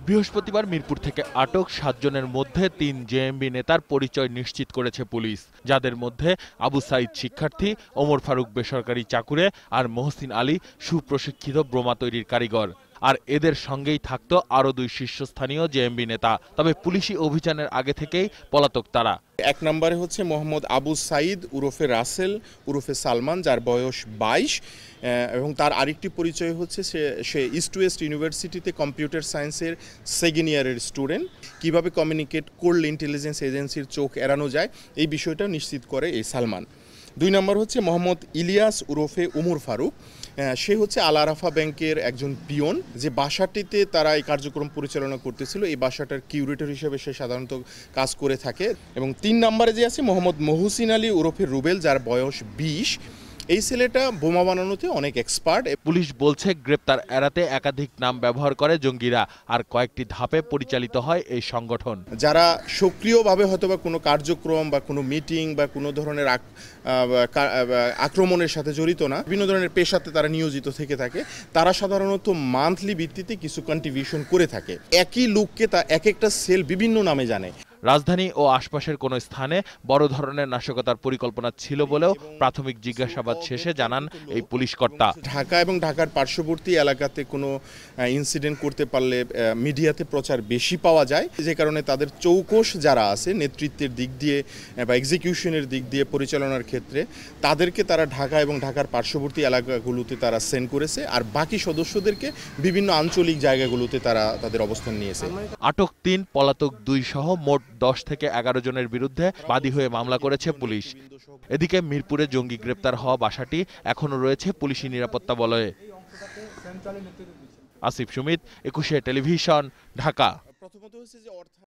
বৃহস্পতিবার মিরপুর থেকে আটক ৭ জনের মধ্যে ৩ জেএমবি নেতার পরিচয় নিশ্চিত করেছে পুলিশ, যাদের মধ্যে আবু সাঈদ শিক্ষার্থী, ওমর ফারুক বেসরকারি চাকুরে আর মহসিন আলী সুপ্রশিক্ষিত বোমা তৈরির কারিগর। আর এদের সঙ্গেই থাকত আরও ২ শীর্ষস্থানীয় জেএমবি নেতা। তবে পুলিশি অভিযানের আগে থেকেই পলাতক তারা। এক নম্বরে হচ্ছে মোহাম্মদ আবু সাঈদ উরফে রাসেল উরফে সালমান, যার বয়স ২২, এবং তার আরেকটি পরিচয় হচ্ছে সে ইস্ট ওয়েস্ট ইউনিভার্সিটিতে কম্পিউটার সায়েন্সের সেকেন্ড ইয়ারের স্টুডেন্ট। কিভাবে কমিউনিকেট করলে ইন্টেলিজেন্স এজেন্সির চোখ এড়ানো যায় এই বিষয়টা নিশ্চিত করে এই সালমান। ২ নম্বর হচ্ছে মোহাম্মদ ইলিয়াস উরফে ওমর ফারুক। সে হচ্ছে আল আরাফা ব্যাংকের একজন পিয়ন, যে বাসাটিতে তারা এই কার্যক্রম পরিচালনা করতেছিল এই বাসাটার কিউরেটর হিসেবে সে সাধারণত কাজ করে থাকে। এবং ৩ নম্বরে যে আছে মোহাম্মদ মহসিন আলী উরফে রুবেল, যার বয়স ২০। এই ছেলেটা বোমা বানানোতে অনেক এক্সপার্ট। পুলিশ বলছে গ্রেপ্তার এড়াতে একাধিক নাম ব্যবহার করে জঙ্গিরা, আর কয়েকটি ধাপে পরিচালিত হয় এই সংগঠন। যারা সক্রিয়ভাবে হয়তোবা কোনো কার্যক্রম বা কোনো মিটিং বা কোনো ধরনের আক্রমণের সাথে জড়িত না, বিভিন্ন ধরনের পেশাতে তারা নিয়োজিত থেকে থাকে, তারা সাধারণত মান্থলি ভিত্তিতে কিছু কন্ট্রিবিউশন করে থাকে। একই লোককে তা এক একটা সেল বিভিন্ন নামে জানে। রাজধানী ও আশপাশের কোনো স্থানে বড় ধরনের নাশকতার পরিকল্পনা ছিল বলেও প্রাথমিক জিজ্ঞাসাবাদ শেষে জানান এই পুলিশ কর্তা। ঢাকা এবং ঢাকার পার্শ্ববর্তী এলাকাতে কোনো ইনসিডেন্ট করতে পারলে মিডিয়াতে প্রচার বেশি পাওয়া যায়, যে কারণে তাদের চৌকস যারা আছে নেতৃত্বের দিক দিয়ে বা এক্সিকিউশনের দিক দিয়ে পরিচালনার ক্ষেত্রে, তাদেরকে তারা ঢাকা এবং ঢাকার পার্শ্ববর্তী এলাকাগুলোতে তারা সেন্ড করেছে, আর বাকি সদস্যদেরকে বিভিন্ন আঞ্চলিক জায়গাগুলোতে তারা তাদের অবস্থান নিয়েছে। আটক ৩, পলাতক ২ সহ মোট ১০ থেকে ১১ জনের বিরুদ্ধে বাদী হয়ে মামলা করেছে পুলিশ। এদিকে মিরপুরে জঙ্গি গ্রেপ্তার হওয়া বাসাটি এখনো রয়েছে পুলিশি নিরাপত্তা বলয়ে। আসিফ সুমিত, ২১শে টেলিভিশন, ঢাকা।